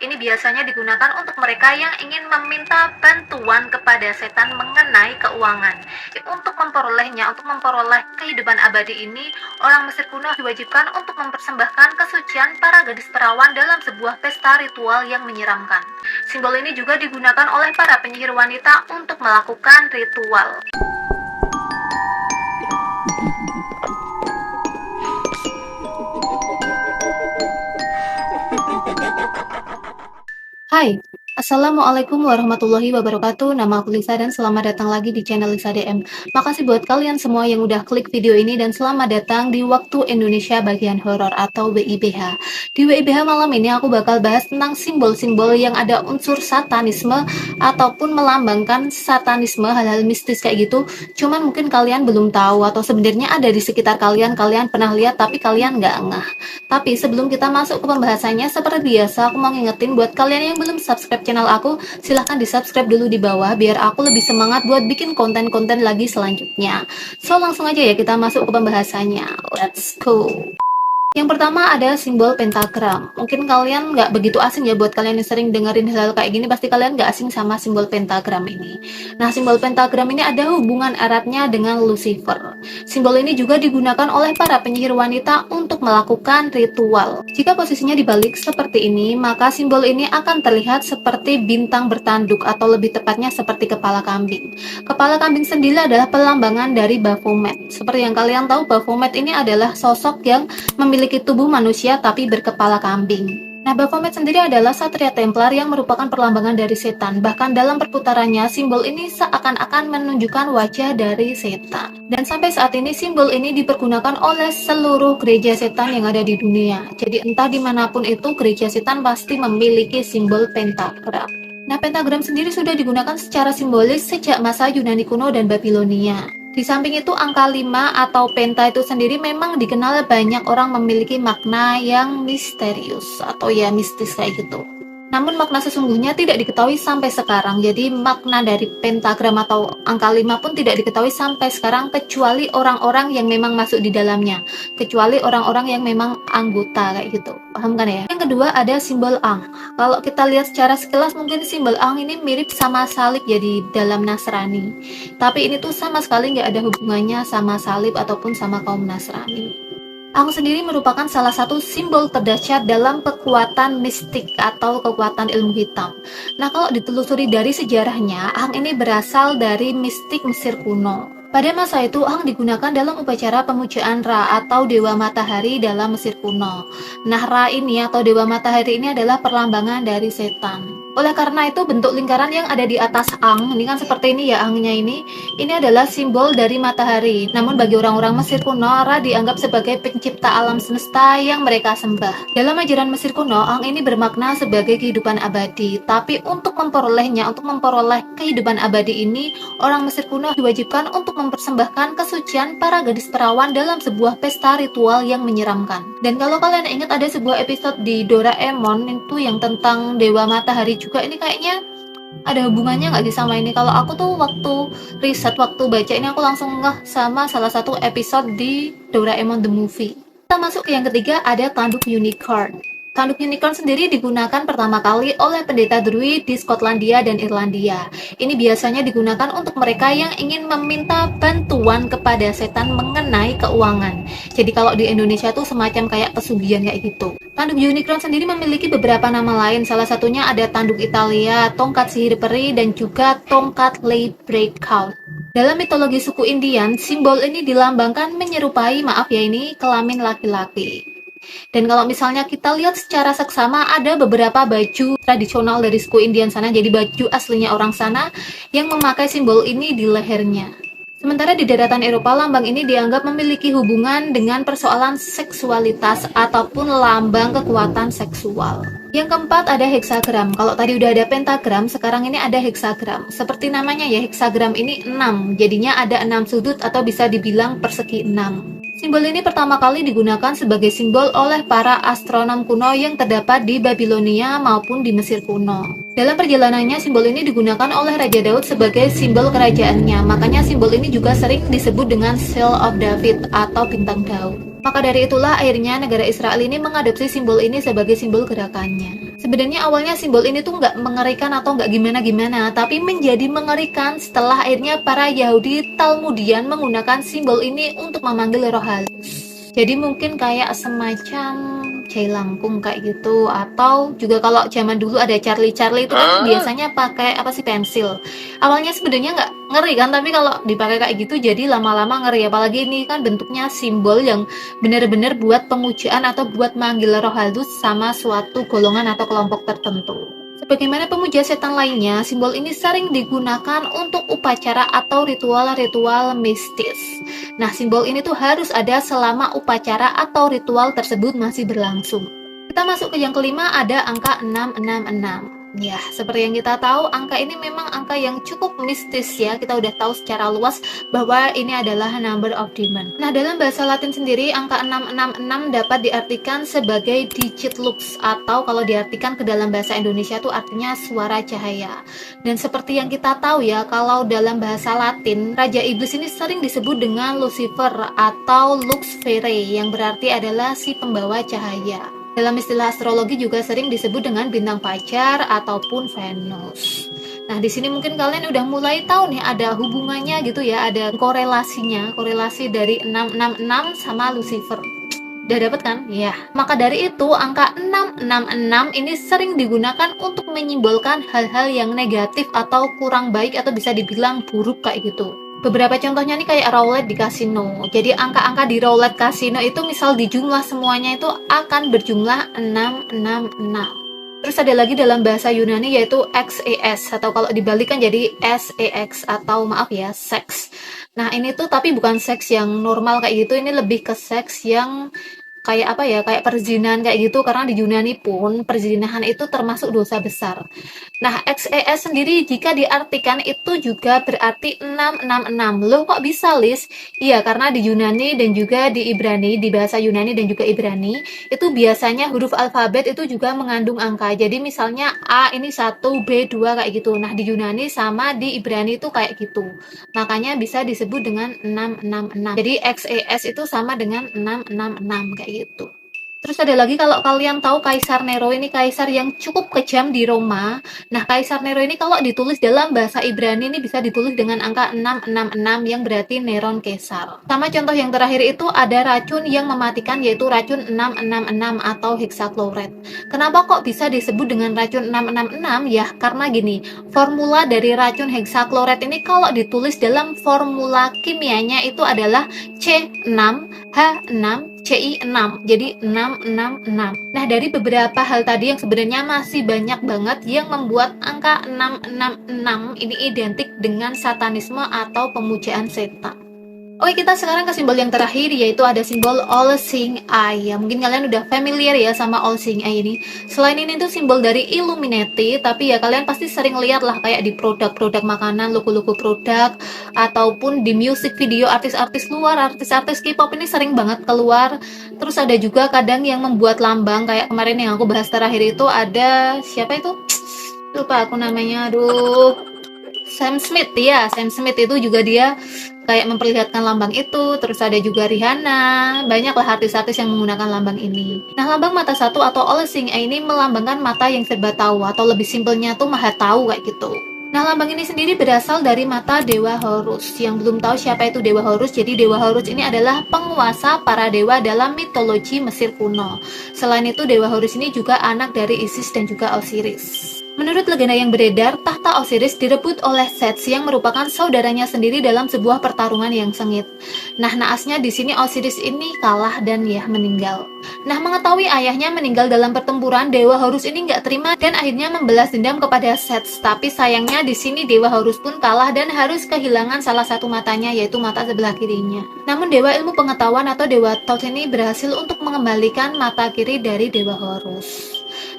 Ini biasanya digunakan untuk mereka yang ingin meminta bantuan kepada setan mengenai keuangan. Untuk memperoleh kehidupan abadi ini, orang Mesir kuno diwajibkan untuk mempersembahkan kesucian para gadis perawan dalam sebuah pesta ritual yang menyeramkan. Simbol ini juga digunakan oleh para penyihir wanita untuk melakukan ritual. Hai, Assalamualaikum warahmatullahi wabarakatuh. Nama aku Lisa dan selamat datang lagi di channel Lisa DM. Makasih buat kalian semua yang udah klik video ini dan selamat datang di Waktu Indonesia Bagian Horor atau WIBH. Di WIBH malam ini aku bakal bahas tentang simbol-simbol yang ada unsur satanisme ataupun melambangkan satanisme, hal-hal mistis kayak gitu. Cuman mungkin kalian belum tahu atau sebenarnya ada di sekitar kalian pernah lihat tapi kalian nggak ngeh. Tapi sebelum kita masuk ke pembahasannya, seperti biasa aku mau ngingetin buat kalian yang belum subscribe channel aku, silahkan di subscribe dulu di bawah biar aku lebih semangat buat bikin konten-konten lagi selanjutnya. So langsung aja ya kita masuk ke pembahasannya. Let's go. Yang pertama ada simbol pentagram. Mungkin kalian nggak begitu asing ya, buat kalian yang sering dengerin hal-hal kayak gini pasti kalian nggak asing sama simbol pentagram ini. Nah, simbol pentagram ini ada hubungan eratnya dengan Lucifer. Simbol ini juga digunakan oleh para penyihir wanita untuk melakukan ritual. Jika posisinya dibalik seperti ini, maka simbol ini akan terlihat seperti bintang bertanduk atau lebih tepatnya seperti kepala kambing. Kepala kambing sendiri adalah pelambangan dari Baphomet. Seperti yang kalian tahu, Baphomet ini adalah sosok yang memiliki tubuh manusia tapi berkepala kambing. Nah, Baphomet sendiri adalah satria Templar yang merupakan perlambangan dari setan. Bahkan dalam perputarannya, simbol ini seakan-akan menunjukkan wajah dari setan. Dan sampai saat ini, simbol ini dipergunakan oleh seluruh gereja setan yang ada di dunia. Jadi entah dimanapun itu, gereja setan pasti memiliki simbol pentagram. Nah, pentagram sendiri sudah digunakan secara simbolis sejak masa Yunani kuno dan Babilonia. Di samping itu, angka 5 atau penta itu sendiri memang dikenal banyak orang memiliki makna yang misterius atau ya mistis kayak gitu. Namun makna sesungguhnya tidak diketahui sampai sekarang. Jadi makna dari pentagram atau angka 5 pun tidak diketahui sampai sekarang kecuali orang-orang yang memang masuk di dalamnya. Kecuali orang-orang yang memang anggota kayak gitu. Paham kan ya? Yang kedua ada simbol ang. Kalau kita lihat secara sekilas mungkin simbol ang ini mirip sama salib ya di dalam Nasrani. Tapi ini tuh sama sekali nggak ada hubungannya sama salib ataupun sama kaum Nasrani. Ang sendiri merupakan salah satu simbol terdahsyat dalam kekuatan mistik atau kekuatan ilmu hitam. Nah, kalau ditelusuri dari sejarahnya, Ang ini berasal dari mistik Mesir kuno. Pada masa itu, Ang digunakan dalam upacara pemujaan Ra atau Dewa Matahari dalam Mesir kuno. Nah, Ra ini atau Dewa Matahari ini adalah perlambangan dari setan. Oleh karena itu, bentuk lingkaran yang ada di atas Ang, ini kan seperti ini ya Angnya ini adalah simbol dari matahari. Namun bagi orang-orang Mesir kuno, Ra dianggap sebagai pencipta alam semesta yang mereka sembah. Dalam ajaran Mesir kuno, Ang ini bermakna sebagai kehidupan abadi. Tapi untuk memperoleh kehidupan abadi ini, orang Mesir kuno diwajibkan untuk mempersembahkan kesucian para gadis perawan dalam sebuah pesta ritual yang menyeramkan. Dan kalau kalian ingat ada sebuah episode di Doraemon itu yang tentang Dewa Matahari juga, ini kayaknya ada hubungannya nggak sih sama ini? Kalau aku tuh waktu riset, waktu baca ini aku langsung ngeh sama salah satu episode di Doraemon the Movie. Kita masuk ke yang ketiga, ada tanduk unicorn. Tanduk unicorn sendiri digunakan pertama kali oleh pendeta Druid di Skotlandia dan Irlandia. Ini biasanya digunakan untuk mereka yang ingin meminta bantuan kepada setan mengenai keuangan. Jadi kalau di Indonesia tuh semacam kayak pesugihan kayak gitu. Tanduk unicorn sendiri memiliki beberapa nama lain, salah satunya ada tanduk Italia, tongkat sihir peri, dan juga tongkat lay breakout. Dalam mitologi suku Indian, simbol ini dilambangkan menyerupai, kelamin laki-laki. Dan kalau misalnya kita lihat secara seksama, ada beberapa baju tradisional dari suku Indian sana, jadi baju aslinya orang sana yang memakai simbol ini di lehernya. Sementara di daratan Eropa, lambang ini dianggap memiliki hubungan dengan persoalan seksualitas ataupun lambang kekuatan seksual. Yang keempat ada heksagram. Kalau tadi udah ada pentagram, sekarang ini ada heksagram. Seperti namanya ya, heksagram ini 6. Jadinya ada 6 sudut atau bisa dibilang persegi 6. Simbol ini pertama kali digunakan sebagai simbol oleh para astronom kuno yang terdapat di Babilonia maupun di Mesir kuno. Dalam perjalanannya, simbol ini digunakan oleh Raja Daud sebagai simbol kerajaannya. Makanya simbol ini juga sering disebut dengan Seal of David atau bintang Daud. Maka dari itulah akhirnya negara Israel ini mengadopsi simbol ini sebagai simbol gerakannya. Sebenarnya awalnya simbol ini tuh nggak mengerikan atau nggak gimana-gimana, tapi menjadi mengerikan setelah akhirnya para Yahudi Talmudian menggunakan simbol ini untuk memanggil roh halus. Jadi mungkin kayak semacam jailangkung kayak gitu, atau juga kalau zaman dulu ada Charlie itu kan biasanya pakai apa sih, pensil. Awalnya sebenarnya nggak ngeri kan, tapi kalau dipakai kayak gitu jadi lama-lama ngeri. Apalagi ini kan bentuknya simbol yang benar-benar buat pemujaan atau buat manggil roh halus sama suatu golongan atau kelompok tertentu. Sebagaimana pemuja setan lainnya, simbol ini sering digunakan untuk upacara atau ritual-ritual mistis. Nah, simbol ini tuh harus ada selama upacara atau ritual tersebut masih berlangsung. Kita masuk ke yang kelima, ada angka 666. Ya, seperti yang kita tahu, angka ini memang angka yang cukup mistis ya. Kita udah tahu secara luas bahwa ini adalah number of demon. Nah, dalam bahasa Latin sendiri, angka 666 dapat diartikan sebagai digit lux, atau kalau diartikan ke dalam bahasa Indonesia itu artinya suara cahaya. Dan seperti yang kita tahu ya, kalau dalam bahasa Latin, Raja Iblis ini sering disebut dengan Lucifer atau Lux Fere, yang berarti adalah si pembawa cahaya. Dalam istilah astrologi juga sering disebut dengan bintang fajar ataupun Venus. Nah, di sini mungkin kalian udah mulai tahu nih ada hubungannya gitu ya, ada korelasinya, korelasi dari 666 sama Lucifer. Udah dapet kan? Ya. Maka dari itu, angka 666 ini sering digunakan untuk menyimbolkan hal-hal yang negatif atau kurang baik atau bisa dibilang buruk kayak gitu. Beberapa contohnya nih kayak roulette di kasino. Jadi angka-angka di roulette kasino itu misal dijumlah semuanya itu akan berjumlah 666. Terus ada lagi dalam bahasa Yunani yaitu XES, atau kalau dibalikan jadi SEX, atau maaf ya, seks. Nah, ini tuh tapi bukan seks yang normal kayak gitu, ini lebih ke seks yang kayak apa ya, kayak perzinahan kayak gitu, karena di Yunani pun perzinahan itu termasuk dosa besar. Nah, XES sendiri jika diartikan itu juga berarti 666. Loh, kok bisa, Lis? Iya, karena di Yunani dan juga di Ibrani, di bahasa Yunani dan juga Ibrani, itu biasanya huruf alfabet itu juga mengandung angka. Jadi misalnya A ini 1, B 2 kayak gitu. Nah, di Yunani sama di Ibrani itu kayak gitu. Makanya bisa disebut dengan 666. Jadi XES itu sama dengan 666 kayak gitu. Terus ada lagi, kalau kalian tahu Kaisar Nero ini kaisar yang cukup kejam di Roma. Nah, Kaisar Nero ini kalau ditulis dalam bahasa Ibrani ini bisa ditulis dengan angka 666 yang berarti Neron Kaisar. Sama contoh yang terakhir itu ada racun yang mematikan yaitu racun 666 atau hexachloride. Kenapa kok bisa disebut dengan racun 666? Ya, karena gini, formula dari racun hexachloride ini kalau ditulis dalam formula kimianya itu adalah C6H6 CI6, jadi 666. Nah, dari beberapa hal tadi yang sebenarnya masih banyak banget yang membuat angka 666 ini identik dengan satanisme atau pemujaan setan. Oke, kita sekarang ke simbol yang terakhir, yaitu ada simbol All Seeing Eye. Ya, mungkin kalian udah familiar ya sama All Seeing Eye ini. Selain ini tuh simbol dari Illuminati, tapi ya kalian pasti sering lihat lah kayak di produk-produk makanan, logo-logo produk, ataupun di music video artis-artis luar, artis-artis K-pop ini sering banget keluar. Terus ada juga kadang yang membuat lambang, kayak kemarin yang aku bahas terakhir itu ada, siapa itu? Lupa aku namanya, aduh. Sam Smith ya, Sam Smith itu juga dia kayak memperlihatkan lambang itu. Terus ada juga Rihanna, banyaklah artis-artis yang menggunakan lambang ini. Nah, lambang mata satu atau all seeing eye ini melambangkan mata yang serba tahu, atau lebih simpelnya tuh maha tahu kayak gitu. Nah, lambang ini sendiri berasal dari mata Dewa Horus. Yang belum tahu siapa itu Dewa Horus, jadi Dewa Horus ini adalah penguasa para dewa dalam mitologi Mesir kuno. Selain itu, Dewa Horus ini juga anak dari Isis dan juga Osiris. Menurut legenda yang beredar, tahta Osiris direbut oleh Set yang merupakan saudaranya sendiri dalam sebuah pertarungan yang sengit. Nah, naasnya di sini Osiris ini kalah dan ya meninggal. Nah, mengetahui ayahnya meninggal dalam pertempuran, Dewa Horus ini nggak terima dan akhirnya membalas dendam kepada Set. Tapi sayangnya di sini Dewa Horus pun kalah dan harus kehilangan salah satu matanya, yaitu mata sebelah kirinya. Namun Dewa Ilmu Pengetahuan atau Dewa Thoth ini berhasil untuk mengembalikan mata kiri dari Dewa Horus.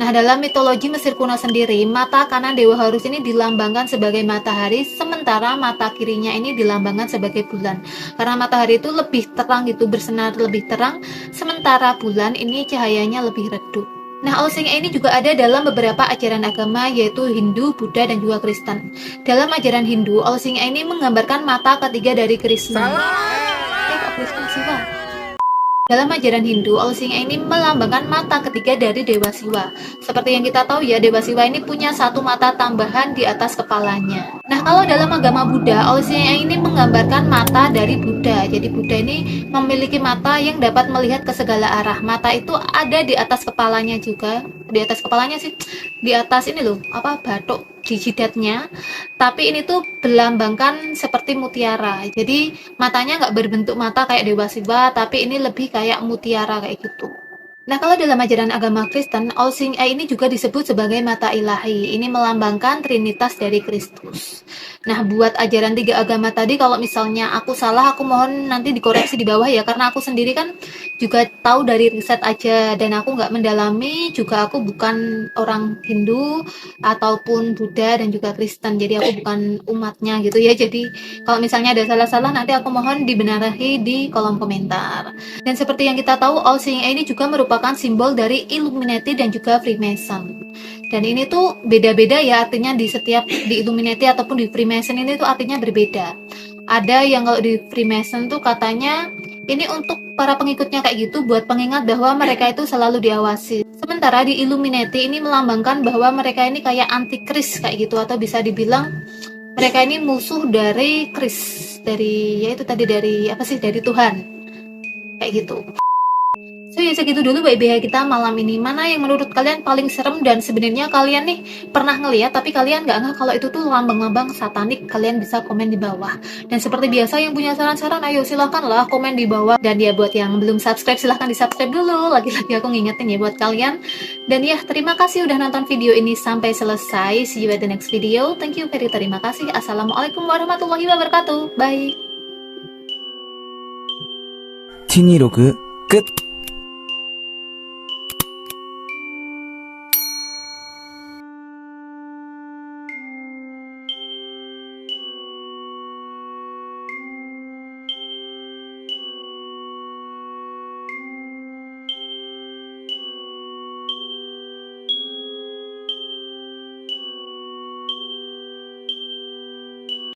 Nah, dalam mitologi Mesir kuno sendiri, mata kanan Dewa Horus ini dilambangkan sebagai matahari, sementara mata kirinya ini dilambangkan sebagai bulan. Karena matahari itu lebih terang gitu, bersinar lebih terang, sementara bulan ini cahayanya lebih redup. Nah, All Seeing Eye ini juga ada dalam beberapa ajaran agama, yaitu Hindu, Buddha, dan juga Kristen. Dalam ajaran Hindu, All Seeing Eye ini menggambarkan mata ketiga dari Krishna. Kok Krishna sih, Pak? Dalam ajaran Hindu, Olsinga ini melambangkan mata ketiga dari Dewa Siwa. Seperti yang kita tahu ya, Dewa Siwa ini punya satu mata tambahan di atas kepalanya. Nah, kalau dalam agama Buddha, Olsinga ini menggambarkan mata dari Buddha. Jadi Buddha ini memiliki mata yang dapat melihat ke segala arah. Mata itu ada di atas kepalanya juga. Di atas kepalanya sih, di atas ini loh, apa batuk di jidatnya. Tapi ini tuh berlambangkan seperti mutiara. Jadi matanya nggak berbentuk mata kayak Dewa Siwa, tapi ini lebih kayak mutiara kayak gitu. Nah, kalau dalam ajaran agama Kristen, All Seeing Eye ini juga disebut sebagai mata ilahi. Ini melambangkan trinitas dari Kristus. Nah, buat ajaran tiga agama tadi, kalau misalnya aku salah, aku mohon nanti dikoreksi di bawah ya, karena aku sendiri kan juga tahu dari riset aja, dan aku nggak mendalami, juga aku bukan orang Hindu, ataupun Buddha, dan juga Kristen, jadi aku bukan umatnya gitu ya. Jadi, kalau misalnya ada salah-salah, nanti aku mohon dibenahi di kolom komentar. Dan seperti yang kita tahu, All Seeing Eye ini juga merupakan simbol dari Illuminati dan juga Freemason. Dan ini tuh beda-beda ya, artinya di Illuminati ataupun di Freemason ini tuh artinya berbeda. Ada yang kalau di Freemason tuh katanya ini untuk para pengikutnya kayak gitu, buat pengingat bahwa mereka itu selalu diawasi. Sementara di Illuminati ini melambangkan bahwa mereka ini kayak antikris kayak gitu, atau bisa dibilang mereka ini musuh dari Kris, dari ya itu tadi, dari apa sih, dari Tuhan kayak gitu. So ya, segitu dulu BBH kita malam ini. Mana yang menurut kalian paling serem, dan sebenarnya kalian nih pernah ngeliat tapi kalian nggak ngeh kalau itu tuh lambang-lambang satanik? Kalian bisa komen di bawah. Dan seperti biasa, yang punya saran-saran ayo silahkan lah komen di bawah. Dan ya buat yang belum subscribe, silahkan di subscribe dulu. Lagi-lagi aku ngingetin ya buat kalian. Dan ya, terima kasih udah nonton video ini sampai selesai. See you at the next video. Thank you very terima kasih. Assalamualaikum warahmatullahi wabarakatuh. Bye. T26 끝